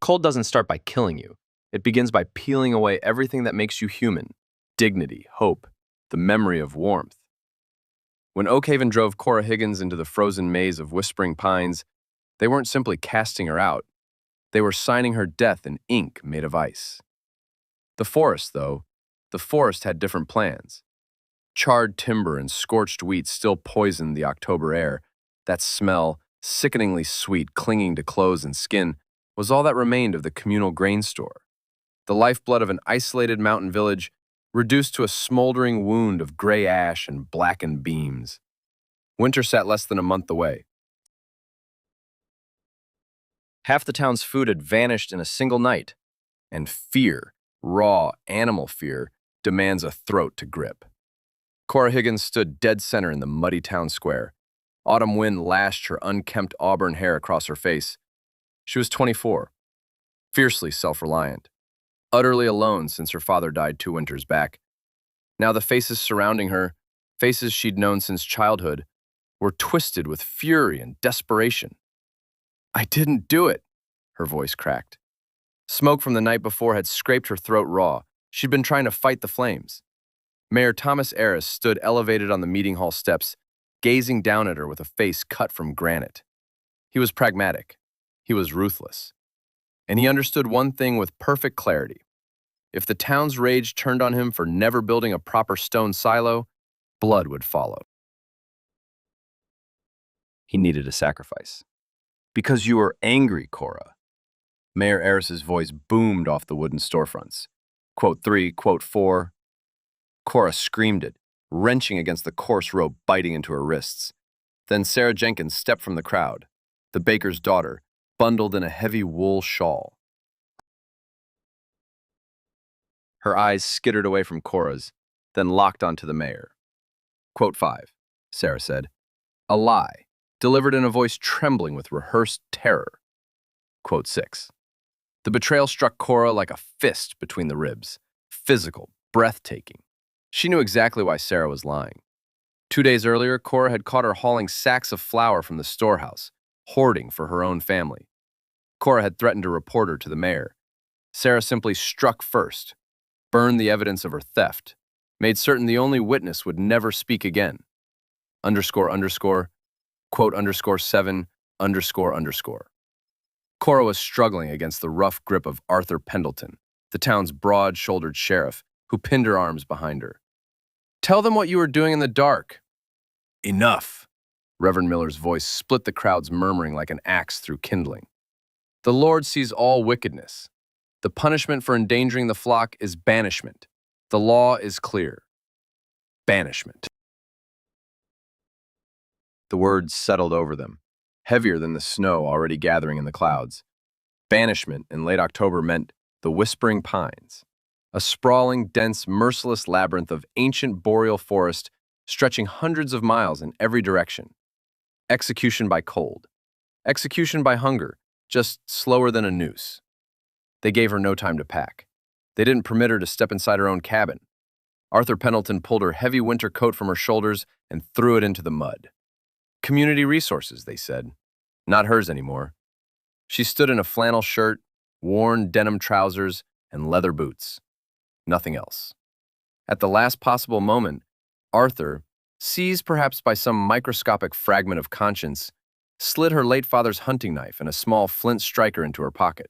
Cold doesn't start by killing you. It begins by peeling away everything that makes you human: dignity, hope, the memory of warmth. When Oakhaven drove Cora Higgins into the frozen maze of whispering pines, they weren't simply casting her out. They were signing her death in ink made of ice. The forest, though, the forest had different plans. Charred timber and scorched wheat still poisoned the October air. That smell, sickeningly sweet, clinging to clothes and skin, was all that remained of the communal grain store. The lifeblood of an isolated mountain village, reduced to a smoldering wound of gray ash and blackened beams. Winter sat less than a month away. Half the town's food had vanished in a single night, and fear, raw animal fear, demands a throat to grip. Cora Higgins stood dead center in the muddy town square. Autumn wind lashed her unkempt auburn hair across her face. She was 24, fiercely self-reliant, utterly alone since her father died 2 winters back. Now the faces surrounding her, faces she'd known since childhood, were twisted with fury and desperation. "I didn't do it," her voice cracked. Smoke from the night before had scraped her throat raw. She'd been trying to fight the flames. Mayor Thomas Arris stood elevated on the meeting hall steps, gazing down at her with a face cut from granite. He was pragmatic. He was ruthless. And he understood one thing with perfect clarity. If the town's rage turned on him for never building a proper stone silo, blood would follow. He needed a sacrifice. "Because you are angry, Cora." Mayor Arris's voice boomed off the wooden storefronts. Quote 3, quote 4. Cora screamed it, wrenching against the coarse rope biting into her wrists. Then Sarah Jenkins stepped from the crowd, the baker's daughter, bundled in a heavy wool shawl. Her eyes skittered away from Cora's, then locked onto the mayor. Quote 5, Sarah said. A lie, delivered in a voice trembling with rehearsed terror. Quote 6. The betrayal struck Cora like a fist between the ribs, physical, breathtaking. She knew exactly why Sarah was lying. 2 days earlier, Cora had caught her hauling sacks of flour from the storehouse, hoarding for her own family. Cora had threatened to report her to the mayor. Sarah simply struck first, burned the evidence of her theft, made certain the only witness would never speak again. Underscore, underscore, quote underscore 7, underscore, underscore. Cora was struggling against the rough grip of Arthur Pendleton, the town's broad-shouldered sheriff, who pinned her arms behind her. "Tell them what you were doing in the dark." "Enough." Reverend Miller's voice split the crowd's murmuring like an axe through kindling. "The Lord sees all wickedness. The punishment for endangering the flock is banishment. The law is clear. Banishment." The words settled over them, heavier than the snow already gathering in the clouds. Banishment in late October meant the Whispering Pines, a sprawling, dense, merciless labyrinth of ancient boreal forest stretching hundreds of miles in every direction. Execution by cold. Execution by hunger, just slower than a noose. They gave her no time to pack. They didn't permit her to step inside her own cabin. Arthur Pendleton pulled her heavy winter coat from her shoulders and threw it into the mud. Community resources, they said. Not hers anymore. She stood in a flannel shirt, worn denim trousers, and leather boots. Nothing else. At the last possible moment, Arthur, seized perhaps by some microscopic fragment of conscience, slid her late father's hunting knife and a small flint striker into her pocket.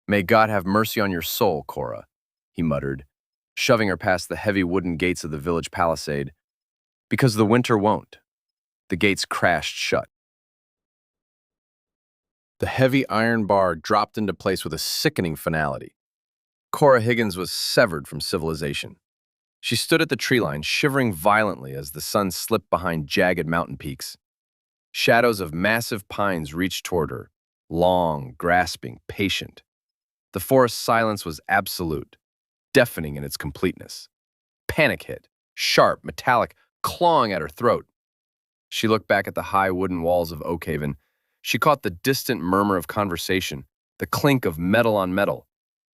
"May God have mercy on your soul, Cora," he muttered, shoving her past the heavy wooden gates of the village palisade. Because the winter won't. The gates crashed shut. The heavy iron bar dropped into place with a sickening finality. Cora Higgins was severed from civilization. She stood at the tree line, shivering violently as the sun slipped behind jagged mountain peaks. Shadows of massive pines reached toward her, long, grasping, patient. The forest silence was absolute, deafening in its completeness. Panic hit, sharp, metallic, clawing at her throat. She looked back at the high wooden walls of Oakhaven. She caught the distant murmur of conversation, the clink of metal on metal,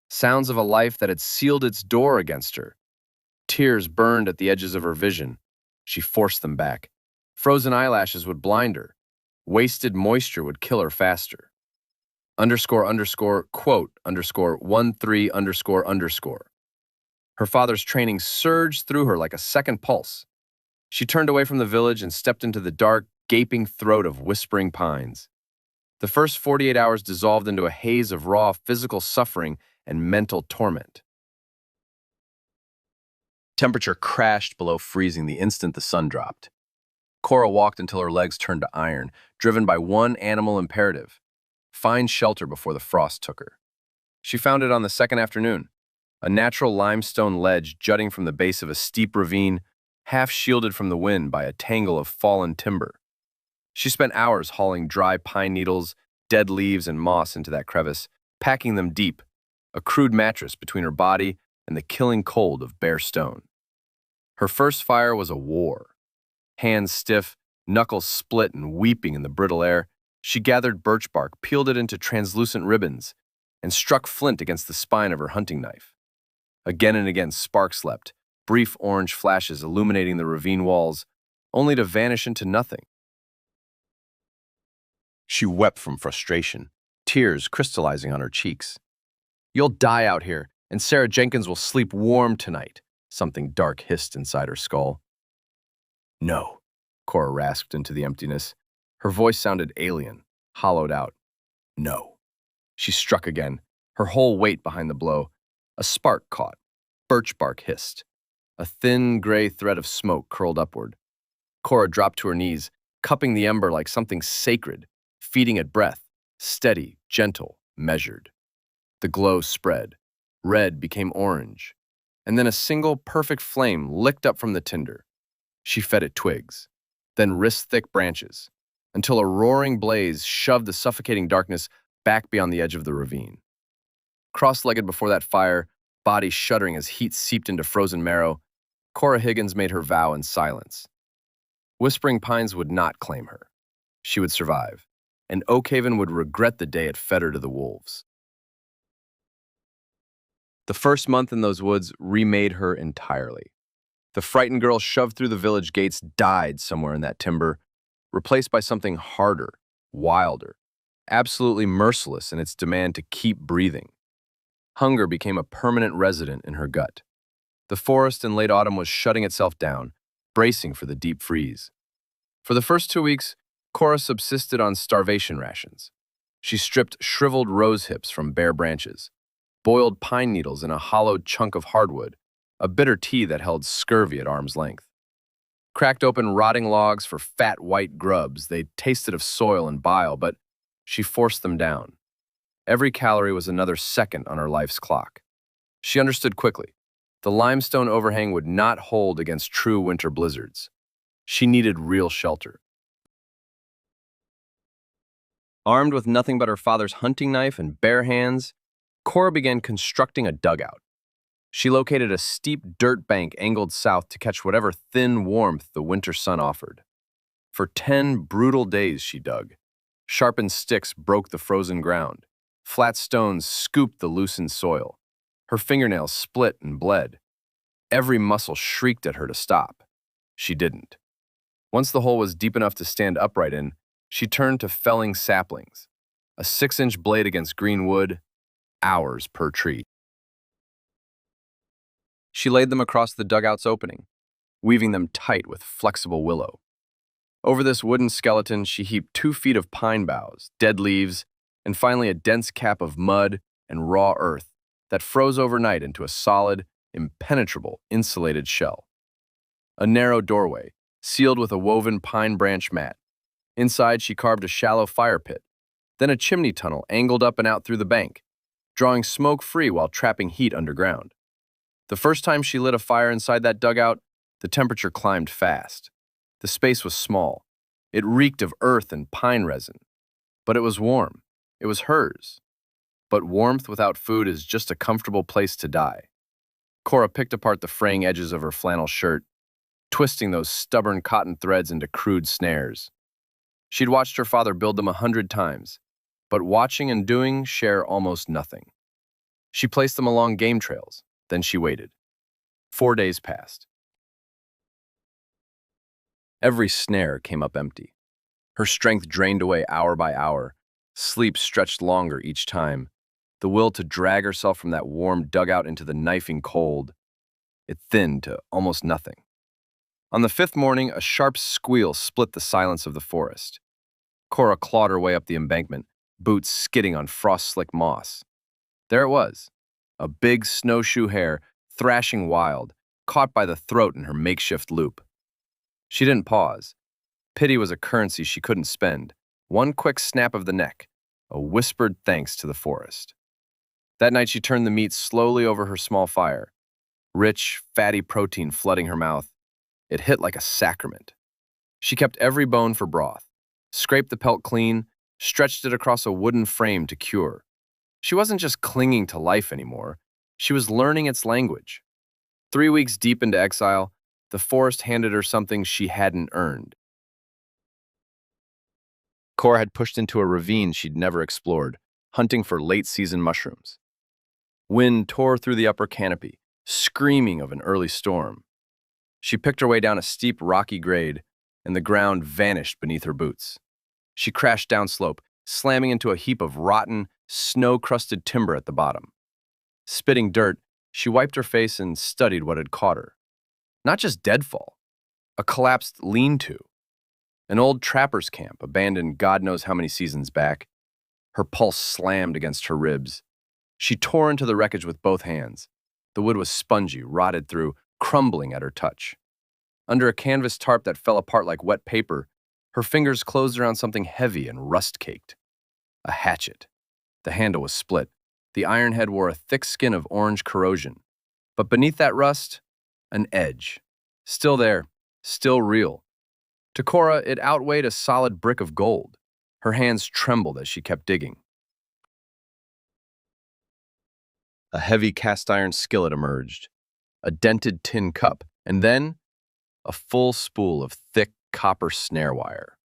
sounds of a life that had sealed its door against her. Tears burned at the edges of her vision. She forced them back. Frozen eyelashes would blind her. Wasted moisture would kill her faster. underscore underscore quote underscore 13 underscore underscore. Her father's training surged through her like a second pulse. She turned away from the village and stepped into the dark, gaping throat of whispering pines. The first 48 hours dissolved into a haze of raw physical suffering and mental torment. Temperature crashed below freezing the instant the sun dropped. Cora walked until her legs turned to iron, driven by one animal imperative: find shelter before the frost took her. She found it on the second afternoon, a natural limestone ledge jutting from the base of a steep ravine, half shielded from the wind by a tangle of fallen timber. She spent hours hauling dry pine needles, dead leaves, and moss into that crevice, packing them deep, a crude mattress between her body and the killing cold of bare stone. Her first fire was a war. Hands stiff, knuckles split and weeping in the brittle air, she gathered birch bark, peeled it into translucent ribbons, and struck flint against the spine of her hunting knife. Again and again sparks leapt, brief orange flashes illuminating the ravine walls, only to vanish into nothing. She wept from frustration, tears crystallizing on her cheeks. "You'll die out here, and Sarah Jenkins will sleep warm tonight," something dark hissed inside her skull. "No," Cora rasped into the emptiness. Her voice sounded alien, hollowed out. "No." She struck again, her whole weight behind the blow. A spark caught. Birch bark hissed. A thin, gray thread of smoke curled upward. Cora dropped to her knees, cupping the ember like something sacred, feeding it breath, steady, gentle, measured. The glow spread. Red became orange. And then a single, perfect flame licked up from the tinder. She fed it twigs, then wrist-thick branches, until a roaring blaze shoved the suffocating darkness back beyond the edge of the ravine. Cross-legged before that fire, body shuddering as heat seeped into frozen marrow, Cora Higgins made her vow in silence. Whispering Pines would not claim her. She would survive, and Oakhaven would regret the day it fed her to the wolves. The first month in those woods remade her entirely. The frightened girl shoved through the village gates died somewhere in that timber, replaced by something harder, wilder, absolutely merciless in its demand to keep breathing. Hunger became a permanent resident in her gut. The forest in late autumn was shutting itself down, bracing for the deep freeze. For the first 2 weeks, Cora subsisted on starvation rations. She stripped shriveled rose hips from bare branches, boiled pine needles in a hollowed chunk of hardwood, a bitter tea that held scurvy at arm's length. Cracked open rotting logs for fat white grubs, they tasted of soil and bile, but she forced them down. Every calorie was another second on her life's clock. She understood quickly. The limestone overhang would not hold against true winter blizzards. She needed real shelter. Armed with nothing but her father's hunting knife and bare hands, Cora began constructing a dugout. She located a steep dirt bank angled south to catch whatever thin warmth the winter sun offered. For 10 brutal days she dug. Sharpened sticks broke the frozen ground. Flat stones scooped the loosened soil. Her fingernails split and bled. Every muscle shrieked at her to stop. She didn't. Once the hole was deep enough to stand upright in, she turned to felling saplings. A 6-inch blade against green wood, hours per tree. She laid them across the dugout's opening, weaving them tight with flexible willow. Over this wooden skeleton, she heaped 2 feet of pine boughs, dead leaves, and finally a dense cap of mud and raw earth that froze overnight into a solid, impenetrable, insulated shell. A narrow doorway, sealed with a woven pine branch mat. Inside, she carved a shallow fire pit, then a chimney tunnel angled up and out through the bank, drawing smoke free while trapping heat underground. The first time she lit a fire inside that dugout, the temperature climbed fast. The space was small. It reeked of earth and pine resin. But it was warm. It was hers. But warmth without food is just a comfortable place to die. Cora picked apart the fraying edges of her flannel shirt, twisting those stubborn cotton threads into crude snares. She'd watched her father build them 100 times, but watching and doing share almost nothing. She placed them along game trails, then she waited. 4 days passed. Every snare came up empty. Her strength drained away hour by hour, Sleep stretched longer each time. The will to drag herself from that warm dugout into the knifing cold, it thinned to almost nothing. On the fifth morning, a sharp squeal split the silence of the forest. Cora clawed her way up the embankment, boots skidding on frost-slick moss. There it was, a big snowshoe hare, thrashing wild, caught by the throat in her makeshift loop. She didn't pause. Pity was a currency she couldn't spend. One quick snap of the neck, a whispered thanks to the forest. That night she turned the meat slowly over her small fire, rich, fatty protein flooding her mouth. It hit like a sacrament. She kept every bone for broth, scraped the pelt clean, stretched it across a wooden frame to cure. She wasn't just clinging to life anymore, she was learning its language. 3 weeks deep into exile, the forest handed her something she hadn't earned. Cora had pushed into a ravine she'd never explored, hunting for late-season mushrooms. Wind tore through the upper canopy, screaming of an early storm. She picked her way down a steep, rocky grade, and the ground vanished beneath her boots. She crashed downslope, slamming into a heap of rotten, snow-crusted timber at the bottom. Spitting dirt, she wiped her face and studied what had caught her. Not just deadfall, a collapsed lean-to. An old trapper's camp, abandoned God knows how many seasons back. Her pulse slammed against her ribs. She tore into the wreckage with both hands. The wood was spongy, rotted through, crumbling at her touch. Under a canvas tarp that fell apart like wet paper, her fingers closed around something heavy and rust-caked. A hatchet. The handle was split. The iron head wore a thick skin of orange corrosion. But beneath that rust, an edge. Still there, still real. To Cora, it outweighed a solid brick of gold. Her hands trembled as she kept digging. A heavy cast-iron skillet emerged, a dented tin cup, and then a full spool of thick copper snare wire.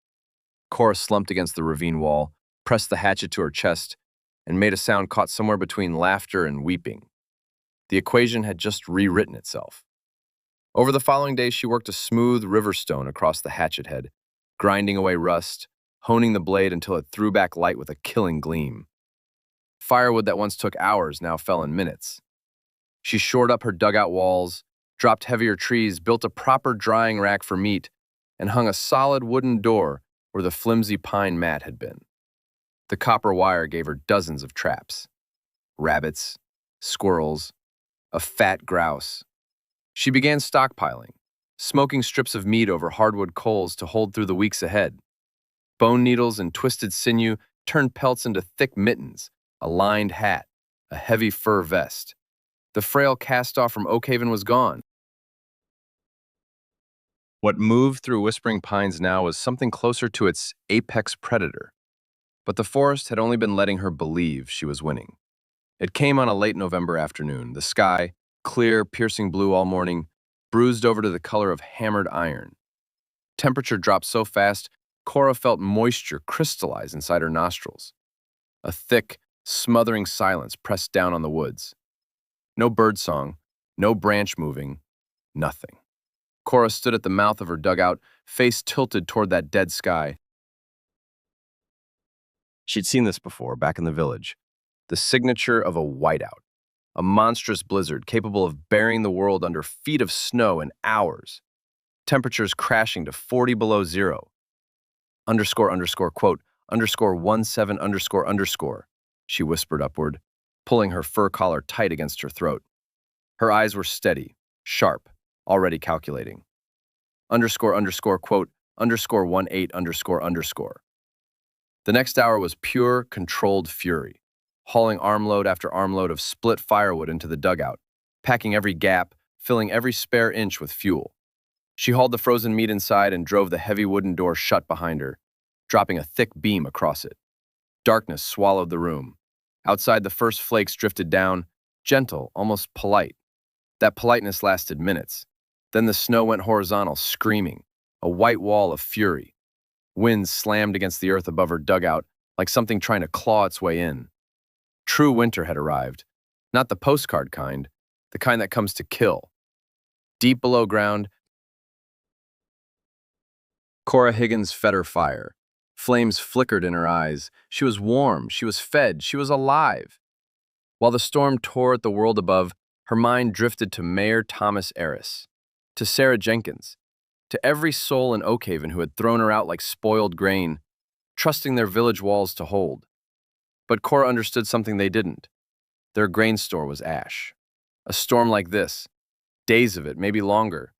Cora slumped against the ravine wall, pressed the hatchet to her chest, and made a sound caught somewhere between laughter and weeping. The equation had just rewritten itself. Over the following day, she worked a smooth river stone across the hatchet head, grinding away rust, honing the blade until it threw back light with a killing gleam. Firewood that once took hours now fell in minutes. She shored up her dugout walls, dropped heavier trees, built a proper drying rack for meat, and hung a solid wooden door where the flimsy pine mat had been. The copper wire gave her dozens of traps. Rabbits, squirrels, a fat grouse. She began stockpiling, smoking strips of meat over hardwood coals to hold through the weeks ahead. Bone needles and twisted sinew turned pelts into thick mittens, a lined hat, a heavy fur vest. The frail cast-off from Oakhaven was gone. What moved through Whispering Pines now was something closer to its apex predator. But the forest had only been letting her believe she was winning. It came on a late November afternoon, the sky, clear, piercing blue all morning, bruised over to the color of hammered iron. Temperature dropped so fast, Cora felt moisture crystallize inside her nostrils. A thick, smothering silence pressed down on the woods. No birdsong, no branch moving, nothing. Cora stood at the mouth of her dugout, face tilted toward that dead sky. She'd seen this before, back in the village. The signature of a whiteout. A monstrous blizzard capable of burying the world under feet of snow in hours. Temperatures crashing to 40 below zero. Quote, _17__, she whispered upward, pulling her fur collar tight against her throat. Her eyes were steady, sharp, already calculating. Quote, _18__. The next hour was pure, controlled fury, hauling armload after armload of split firewood into the dugout, packing every gap, filling every spare inch with fuel. She hauled the frozen meat inside and drove the heavy wooden door shut behind her, dropping a thick beam across it. Darkness swallowed the room. Outside, the first flakes drifted down, gentle, almost polite. That politeness lasted minutes. Then the snow went horizontal, screaming, a white wall of fury. Winds slammed against the earth above her dugout like something trying to claw its way in. True winter had arrived, not the postcard kind, the kind that comes to kill. Deep below ground, Cora Higgins fed her fire, Flames flickered in her eyes. She was warm, she was fed, she was alive. While the storm tore at the world above, her mind drifted to Mayor Thomas Arris, to Sarah Jenkins, to every soul in Oakhaven who had thrown her out like spoiled grain, trusting their village walls to hold. But Cora understood something they didn't. Their grain store was ash. A storm like this, days of it, maybe longer,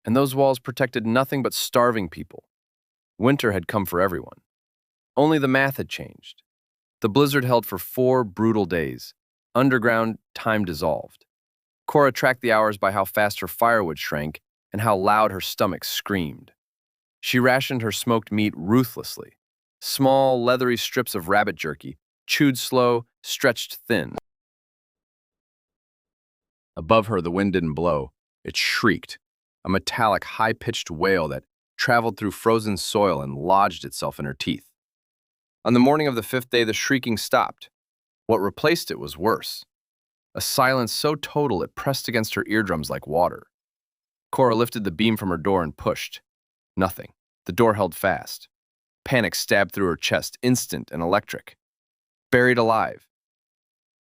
and those walls protected nothing but starving people. Winter had come for everyone. Only the math had changed. The blizzard held for 4 brutal days. Underground, time dissolved. Cora tracked the hours by how fast her firewood shrank and how loud her stomach screamed. She rationed her smoked meat ruthlessly. Small, leathery strips of rabbit jerky, chewed slow, stretched thin. Above her, the wind didn't blow. It shrieked, a metallic, high-pitched wail that traveled through frozen soil and lodged itself in her teeth. On the morning of the 5th day, the shrieking stopped. What replaced it was worse. A silence so total it pressed against her eardrums like water. Cora lifted the beam from her door and pushed. Nothing. The door held fast. Panic stabbed through her chest, instant and electric. Buried alive.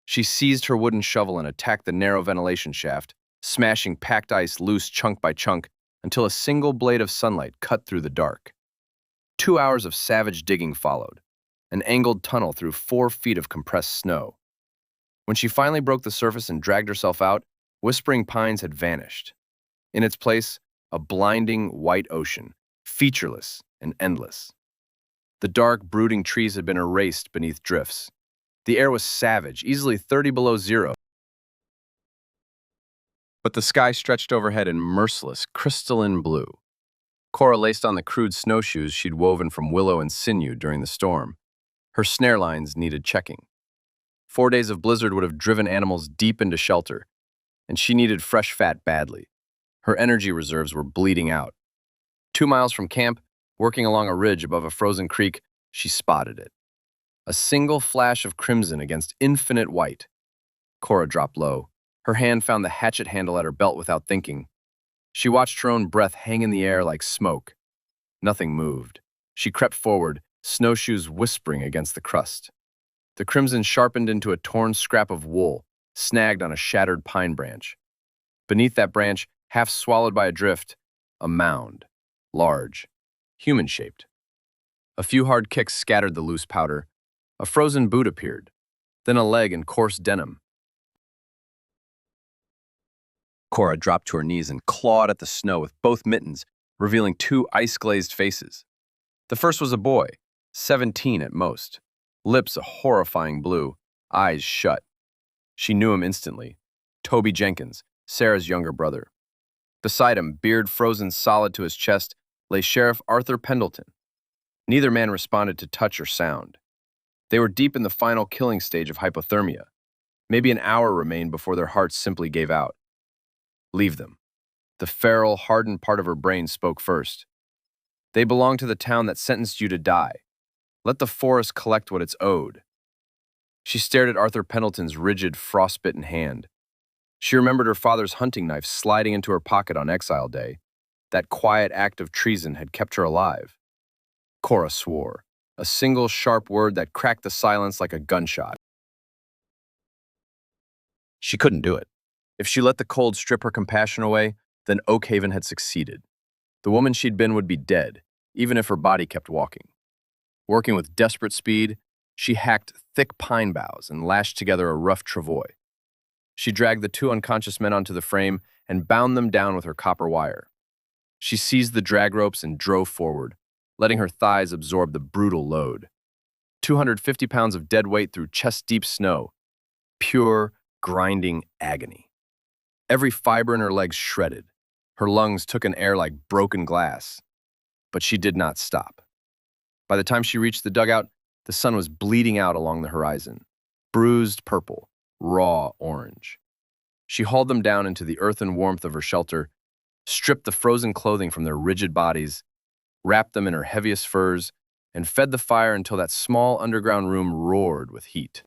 She seized her wooden shovel and attacked the narrow ventilation shaft, smashing packed ice loose chunk by chunk until a single blade of sunlight cut through the dark. 2 hours of savage digging followed, an angled tunnel through 4 feet of compressed snow. When she finally broke the surface and dragged herself out, Whispering Pines had vanished. In its place, a blinding white ocean, featureless and endless. The dark, brooding trees had been erased beneath drifts. The air was savage, easily 30 below zero. But the sky stretched overhead in merciless, crystalline blue. Cora laced on the crude snowshoes she'd woven from willow and sinew during the storm. Her snare lines needed checking. 4 days of blizzard would have driven animals deep into shelter, and she needed fresh fat badly. Her energy reserves were bleeding out. 2 miles from camp, working along a ridge above a frozen creek, she spotted it. A single flash of crimson against infinite white. Cora dropped low. Her hand found the hatchet handle at her belt without thinking. She watched her own breath hang in the air like smoke. Nothing moved. She crept forward, snowshoes whispering against the crust. The crimson sharpened into a torn scrap of wool, snagged on a shattered pine branch. Beneath that branch, half swallowed by a drift, a mound, large, human-shaped. A few hard kicks scattered the loose powder. A frozen boot appeared, then a leg in coarse denim. Cora dropped to her knees and clawed at the snow with both mittens, revealing 2 ice-glazed faces. The first was a boy, 17 at most, lips a horrifying blue, eyes shut. She knew him instantly. Toby Jenkins, Sarah's younger brother. Beside him, beard frozen solid to his chest, lay Sheriff Arthur Pendleton. Neither man responded to touch or sound. They were deep in the final killing stage of hypothermia. Maybe an hour remained before their hearts simply gave out. Leave them. The feral, hardened part of her brain spoke first. They belong to the town that sentenced you to die. Let the forest collect what it's owed. She stared at Arthur Pendleton's rigid, frostbitten hand. She remembered her father's hunting knife sliding into her pocket on Exile Day. That quiet act of treason had kept her alive. Cora swore, a single sharp word that cracked the silence like a gunshot. She couldn't do it. If she let the cold strip her compassion away, then Oakhaven had succeeded. The woman she'd been would be dead, even if her body kept walking. Working with desperate speed, she hacked thick pine boughs and lashed together a rough travois. She dragged the 2 unconscious men onto the frame and bound them down with her copper wire. She seized the drag ropes and drove forward, letting her thighs absorb the brutal load. 250 pounds of dead weight through chest-deep snow. Pure, grinding agony. Every fiber in her legs shredded. Her lungs took in air like broken glass. But she did not stop. By the time she reached the dugout, the sun was bleeding out along the horizon, bruised purple, raw orange. She hauled them down into the earthen warmth of her shelter, stripped the frozen clothing from their rigid bodies, wrapped them in her heaviest furs, and fed the fire until that small underground room roared with heat.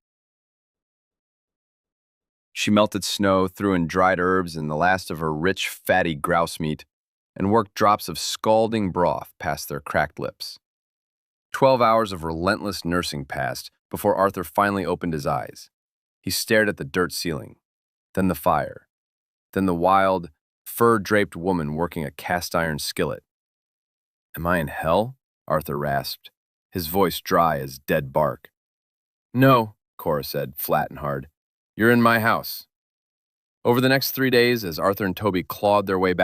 She melted snow, threw in dried herbs and the last of her rich, fatty grouse meat, and worked drops of scalding broth past their cracked lips. 12 hours of relentless nursing passed before Arthur finally opened his eyes. He stared at the dirt ceiling, then the fire, then the wild, fur-draped woman working a cast-iron skillet. "Am I in hell?" Arthur rasped, his voice dry as dead bark. "No," Cora said, flat and hard. "You're in my house." Over the next 3 days, as Arthur and Toby clawed their way back